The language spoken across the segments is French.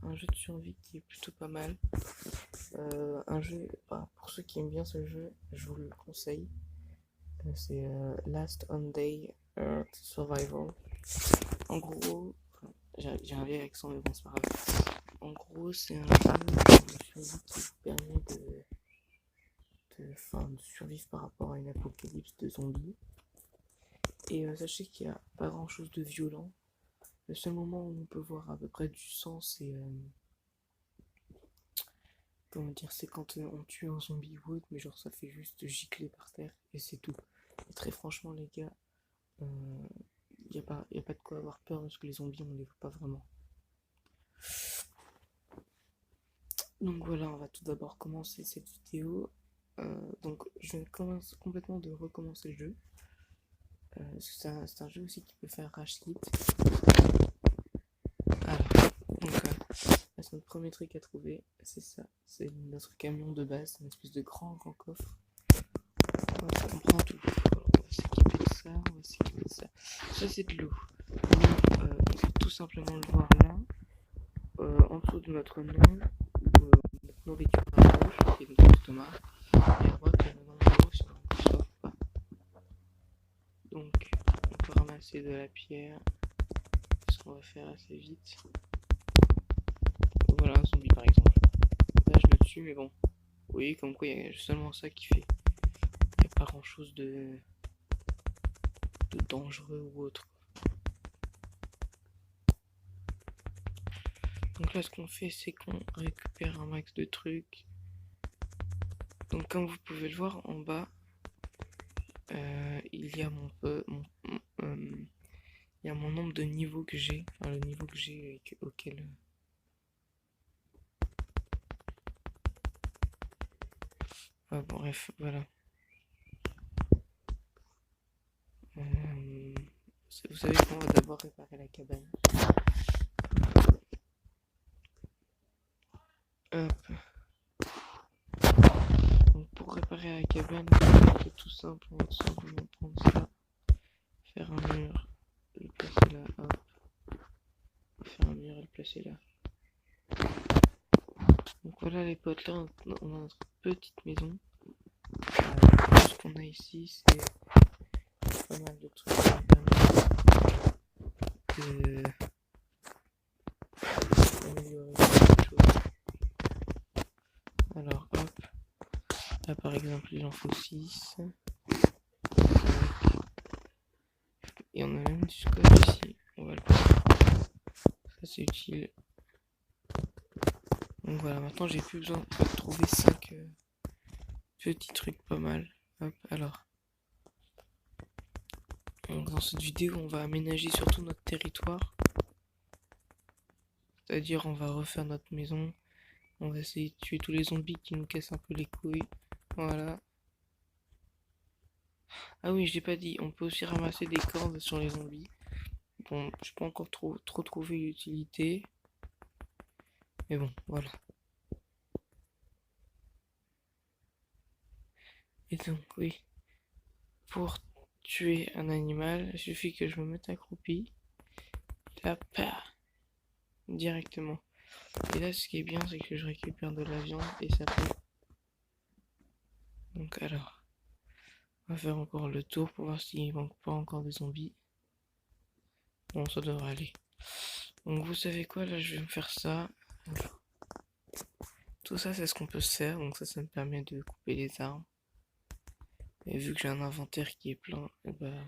un jeu de survie qui est plutôt pas mal. Un jeu, pour ceux qui aiment bien ce jeu, je vous le conseille. C'est Last on Day Earth Survival. En gros, j'ai un vieil accent, mais bon, c'est pas grave. En gros, c'est un jeu de survie qui vous permet de survivre par rapport à une apocalypse de zombies. Et sachez qu'il n'y a pas grand chose de violent. Le seul moment où on peut voir à peu près du sang, c'est comment dire, c'est quand on tue un zombie ou autre, mais genre ça fait juste gicler par terre et c'est tout. Et très franchement, les gars, y a pas de quoi avoir peur parce que les zombies, on les voit pas vraiment. Donc voilà, on va tout d'abord commencer cette vidéo. Donc je commence complètement de recommencer le jeu. C'est un jeu aussi qui peut faire rage quit. Alors, donc c'est notre premier truc à trouver, c'est ça, c'est notre camion de base, une espèce de grand coffre. On prend tout. Alors, on va s'équiper de ça, on va s'équiper de ça. Ça c'est de l'eau. On peut tout simplement le voir là, en dessous de notre nom, ou notre nourriture à gauche, qui est notre estomac, et à droite on a le nom de l'eau si on ne sauve pas. Donc on peut ramasser de la pierre, ce qu'on va faire assez vite. Voilà un zombie par exemple. Là je le tue mais bon. Vous voyez comme quoi il y a seulement ça qui fait. Il n'y a pas grand chose de dangereux ou autre. Donc là ce qu'on fait c'est qu'on récupère un max de trucs. Donc comme vous pouvez le voir en bas, il y a il y a mon nombre de niveaux que j'ai, enfin le niveau que j'ai auquel bon, bref, voilà. Vous savez qu'on va d'abord réparer la cabane. Hop. Donc pour réparer la cabane, c'est tout simple, on va tout simplement prendre ça, faire un mur, le placer là, hop. Faire un mur et le placer là. Donc voilà les potes, là on a notre petite maison. Tout ce qu'on a ici c'est pas mal de trucs qui nous permettent d'améliorer les choses. Alors hop, là par exemple il en faut 6. Et on a même du scotch ici, on va le prendre. Ça c'est utile. Donc voilà, maintenant j'ai plus besoin de trouver 5 petits trucs pas mal. Hop, alors. Donc dans cette vidéo on va aménager surtout notre territoire. C'est-à-dire on va refaire notre maison. On va essayer de tuer tous les zombies qui nous cassent un peu les couilles. Voilà. Ah oui, je l'ai pas dit, on peut aussi ramasser des cordes sur les zombies. Bon, je pas encore trop trouvé l'utilité. Mais bon, voilà. Et donc, oui. Pour tuer un animal, il suffit que je me mette accroupi. Là, pah, directement. Et là, ce qui est bien, c'est que je récupère de la viande et ça peut. Donc, alors. On va faire encore le tour pour voir s'il manque pas encore des zombies. Bon, ça devrait aller. Donc vous savez quoi, là je vais me faire ça. Tout ça c'est ce qu'on peut se faire, donc ça me permet de couper les arbres. Et vu que j'ai un inventaire qui est plein, et bah,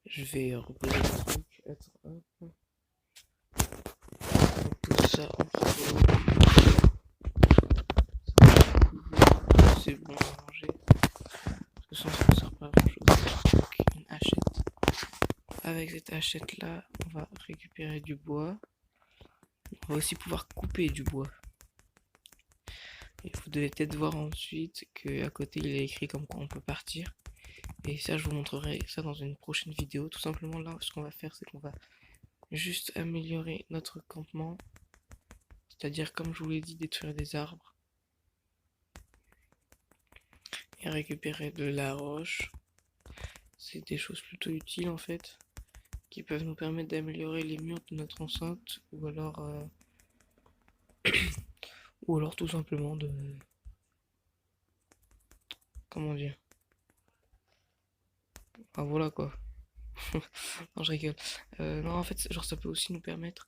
je vais reposer le truc. Attends, hop. Tout ça en photo. C'est bon à manger. De toute façon ça ne sert pas à grand chose. Donc une hachette. Avec cette hachette là, on va récupérer du bois. On va aussi pouvoir couper du bois. Et vous devez peut-être voir ensuite qu'à côté il est écrit comme quoi on peut partir. Et ça je vous montrerai ça dans une prochaine vidéo. Tout simplement là ce qu'on va faire c'est qu'on va juste améliorer notre campement. C'est-à-dire comme je vous l'ai dit détruire des arbres. Et récupérer de la roche. C'est des choses plutôt utiles en fait. qui peuvent nous permettre d'améliorer les murs de notre enceinte ou alors tout simplement de, comment dire, ah voilà quoi. Non, je rigole. Non, en fait, genre ça peut aussi nous permettre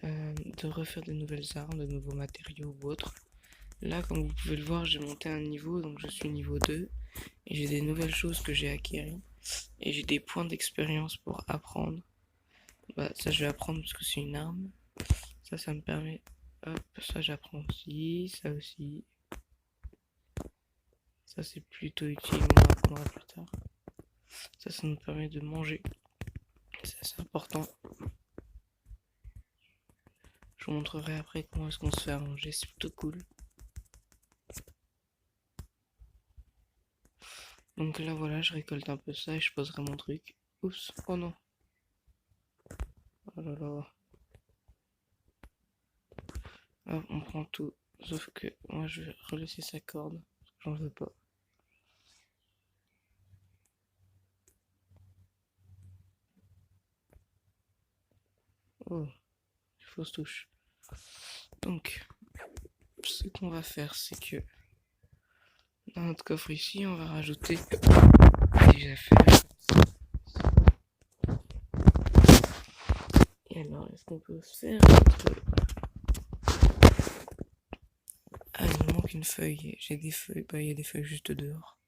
de refaire de nouvelles armes, de nouveaux matériaux ou autres. Là, comme vous pouvez le voir, j'ai monté un niveau, donc je suis niveau 2 et j'ai des nouvelles choses que j'ai acquises et j'ai des points d'expérience pour apprendre. Bah, ça je vais apprendre parce que c'est une arme. Ça me permet. Hop, ça j'apprends aussi, ça aussi. Ça c'est plutôt utile, on apprendra plus tard. Ça nous permet de manger. C'est important. Je vous montrerai après comment est-ce qu'on se fait à manger, c'est plutôt cool. Donc là voilà, je récolte un peu ça et je poserai mon truc. Oups, oh non. Oh là là. Hop, on prend tout. Sauf que moi je vais relaisser sa corde. J'en veux pas. Oh, fausse touche. Donc, ce qu'on va faire, c'est que dans notre coffre ici, on va rajouter des affaires. Et alors, est-ce qu'on peut se faire Ah, il me manque une feuille. J'ai des feuilles. Bah, il y a des feuilles juste dehors.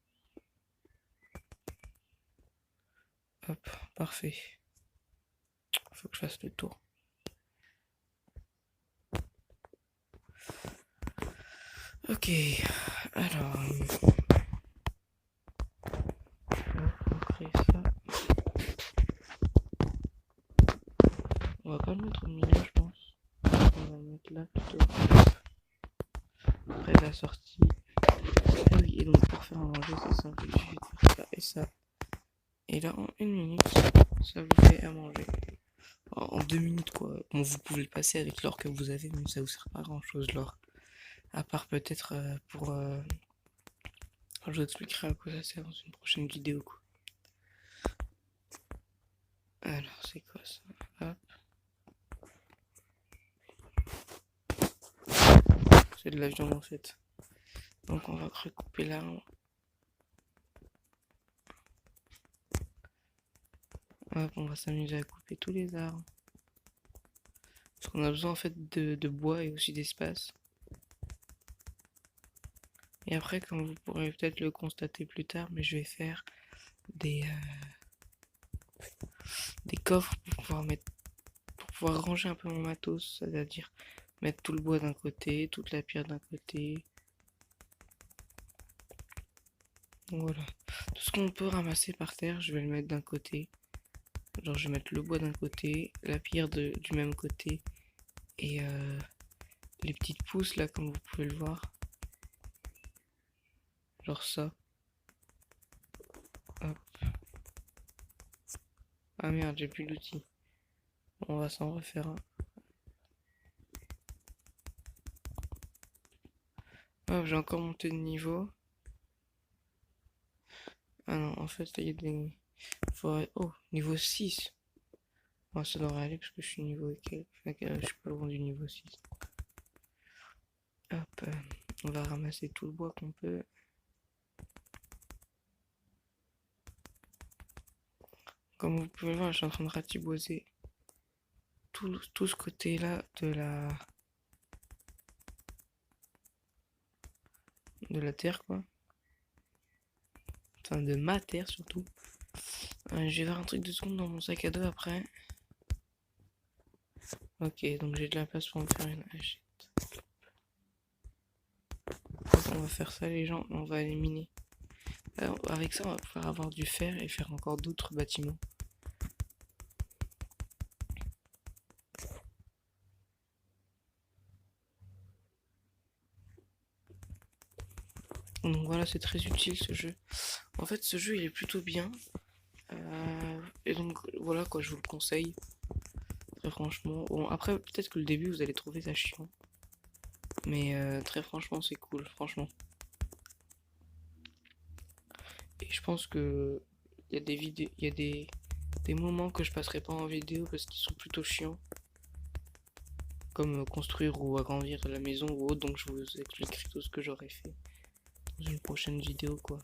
Hop, parfait. Faut que je fasse le tour. Ok, alors. On crée ça. On va pas le mettre au milieu, je pense. On va le mettre là plutôt. Après la sortie. Ah oui, et donc pour faire un manger, c'est simple. Il suffit de faire ça et ça. Et là, en 1 minute, ça vous fait à manger. En 2 minutes, quoi. Bon, vous pouvez le passer avec l'or que vous avez, mais ça vous sert pas à grand chose, l'or. À part peut-être pour. Je vous expliquerai à quoi ça sert dans une prochaine vidéo, quoi. Alors, c'est quoi ça? Hop. C'est de la viande en fait. Donc, on va recouper l'arbre. Hop, on va s'amuser à couper tous les arbres. Parce qu'on a besoin en fait de bois et aussi d'espace. Et après, comme vous pourrez peut-être le constater plus tard, mais je vais faire des coffres pour pouvoir ranger un peu mon matos, c'est-à-dire mettre tout le bois d'un côté, toute la pierre d'un côté. Donc voilà. Tout ce qu'on peut ramasser par terre, je vais le mettre d'un côté. Genre je vais mettre le bois d'un côté, la pierre du même côté et les petites pousses là comme vous pouvez le voir. Genre ça. Hop. Ah merde, j'ai plus d'outils. On va s'en refaire un. Hop, j'ai encore monté de niveau. Ah non, en fait, il y a des... Oh, niveau 6. Bon, ça devrait aller parce que je suis niveau quel? Enfin, je suis pas loin du niveau 6. Hop, on va ramasser tout le bois qu'on peut. Comme vous pouvez le voir, je suis en train de ratiboiser tout ce côté-là de la terre, quoi. Enfin, de ma terre surtout. Je vais voir un truc de seconde dans mon sac à dos après. Ok, donc j'ai de la place pour me faire une hachette. On va faire ça les gens, on va éliminer. Alors, avec ça on va pouvoir avoir du fer et faire encore d'autres bâtiments. Donc voilà, c'est très utile ce jeu. En fait ce jeu il est plutôt bien. Et donc voilà quoi, je vous le conseille. Très franchement. Bon après peut-être que le début vous allez trouver ça chiant. Mais très franchement c'est cool, franchement. Et je pense que il y a des vidéos, il y a des des moments que je passerai pas en vidéo parce qu'ils sont plutôt chiants. Comme construire ou agrandir la maison ou autre, donc je vous expliquerai tout ce que j'aurais fait dans une prochaine vidéo quoi.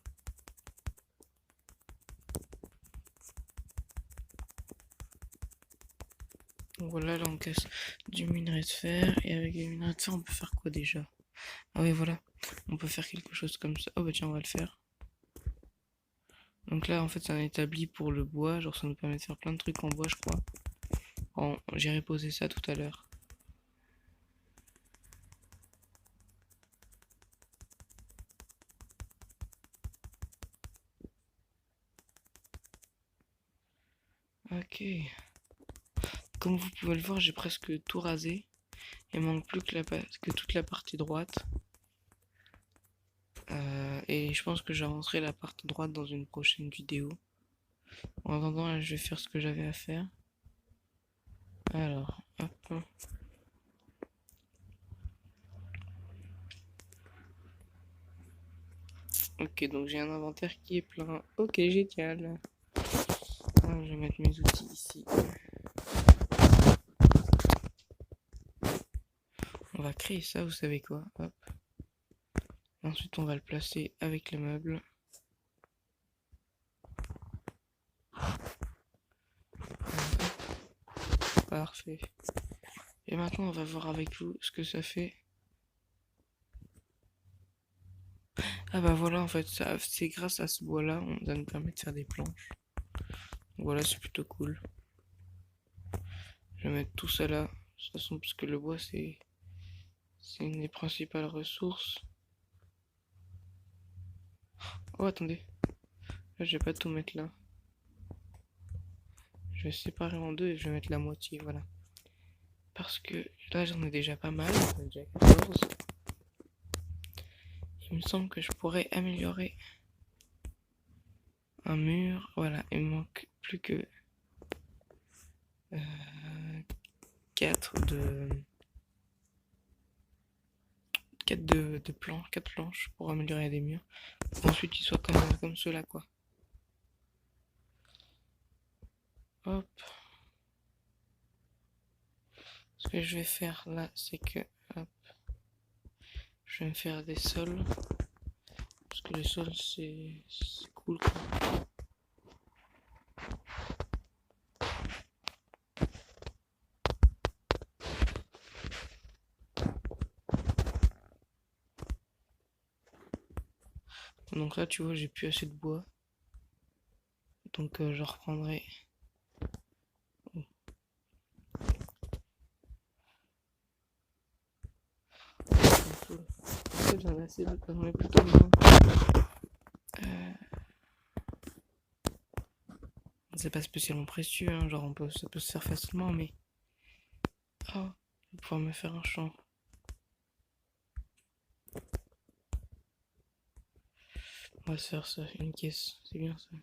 Donc voilà, là on casse du minerai de fer, et avec du minerai de fer on peut faire quoi déjà? Ah oui voilà, on peut faire quelque chose comme ça. Oh bah tiens, on va le faire. Donc là en fait c'est un établi pour le bois, genre ça nous permet de faire plein de trucs en bois je crois. Bon, j'irai poser ça tout à l'heure. Ok. Comme vous pouvez le voir, j'ai presque tout rasé. Il manque plus que toute la partie droite. Et je pense que j'avancerai la partie droite dans une prochaine vidéo. En attendant, là, je vais faire ce que j'avais à faire. Alors, hop. Ok, donc j'ai un inventaire qui est plein. Ok, génial. Alors, je vais mettre mes outils ici. On va créer ça, vous savez quoi. Hop. Ensuite, on va le placer avec les meubles. Parfait. Et maintenant, on va voir avec vous ce que ça fait. Ah bah voilà, en fait, c'est grâce à ce bois-là, ça nous permet de faire des planches. Donc voilà, c'est plutôt cool. Je vais mettre tout ça là. De toute façon, parce que le bois, c'est une des principales ressources. Oh, attendez. Là, je vais pas tout mettre là. Je vais séparer en deux et je vais mettre la moitié, voilà. Parce que là, j'en ai déjà pas mal. J'en ai déjà 14. Il me semble que je pourrais améliorer un mur. Voilà, il me manque plus que 4 de planches, 4 planches pour améliorer des murs. Ensuite, ils soient comme ceux-là, quoi. Hop. Ce que je vais faire là, c'est que hop, je vais me faire des sols. Parce que les sols, c'est cool, quoi. Donc là, tu vois, j'ai plus assez de bois. Donc je reprendrai. En fait, j'en ai assez de j'en ai plutôt besoin. C'est pas spécialement précieux, hein, genre ça peut se faire facilement, mais. Oh, je vais pouvoir me faire un champ. On va se faire ça, une caisse, c'est bien ça.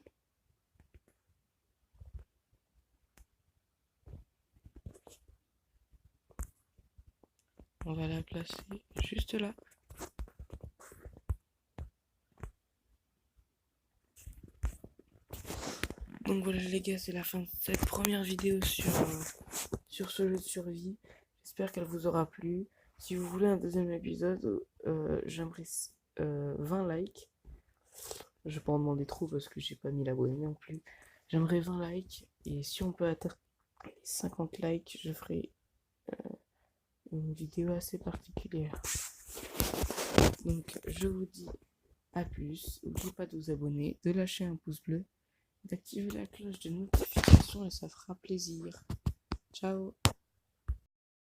On va la placer juste là. Donc voilà les gars, c'est la fin de cette première vidéo sur ce jeu de survie. J'espère qu'elle vous aura plu. Si vous voulez un deuxième épisode, j'aimerais 20 likes. Je vais pas en demander trop parce que j'ai pas mis l'abonné non plus. J'aimerais 20 likes. Et si on peut atteindre les 50 likes, je ferai une vidéo assez particulière. Donc je vous dis à plus. N'oubliez pas de vous abonner, de lâcher un pouce bleu, d'activer la cloche de notification et ça fera plaisir. Ciao.